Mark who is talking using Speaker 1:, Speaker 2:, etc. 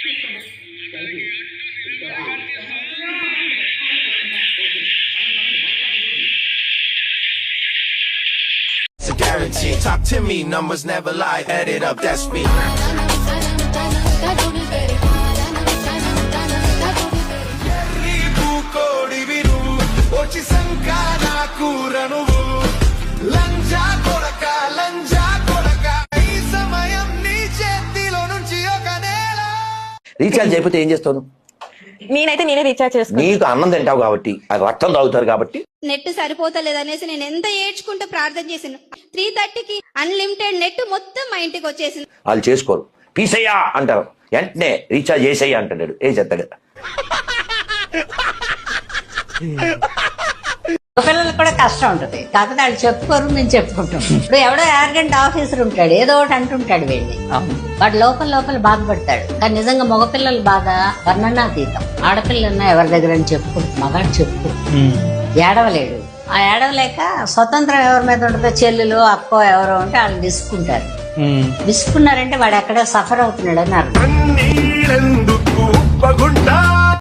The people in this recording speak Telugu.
Speaker 1: It's a guarantee. Talk to me, numbers never lie. Add it up, that's me.
Speaker 2: Recharge అయిపోతే ఏం చేస్తాను?
Speaker 3: నేనే రీఛార్జ్ చేసుకుంటాను.
Speaker 2: నీకు అన్నం తింటావు కాబట్టి, అది రక్తం తాగుతారు కాబట్టి.
Speaker 4: నెట్ సరిపోతలేదనేసి నేను ఎంత ఏడ్చుకుంటూ ప్రార్థన చేసాను. 3:30కి అన్లిమిటెడ్ నెట్ మొత్తం మా ఇంటికి వచ్చేసింది.
Speaker 2: వాళ్ళు చేసుకోరు, పీసయ్యా అంటారు, వెంటనే రీఛార్జ్ చేసేయ్యా అంటాడు. ఏ చేస్తాడు?
Speaker 5: పిల్లలకు కూడా కష్టం ఉంటుంది, కాకపోతే వాళ్ళు చెప్పుకోరు, మేము చెప్పుకుంటాం. ఇప్పుడు ఎవడో యారగెంట్ ఆఫీసర్ ఉంటాడు, ఏదో ఒకటి అంటుంటాడు వెళ్ళి, వాడు లోపల బాధపడతాడు. కానీ నిజంగా మగపిల్లలు బాధ వర్ణనాతీతం. ఆడపిల్లన్నా ఎవరి దగ్గర చెప్పుకుంటారు, మగాడు చెప్పుకో, ఏడవలేడు. ఆ ఏడవలేక స్వతంత్రం ఎవరి మీద ఉంటుందో, చెల్లెలు అక్కో ఎవరో ఉంటే వాళ్ళు విసుకుంటారు. విసుకున్నారంటే వాడు ఎక్కడ సఫర్ అవుతున్నాడు అని అర్థం.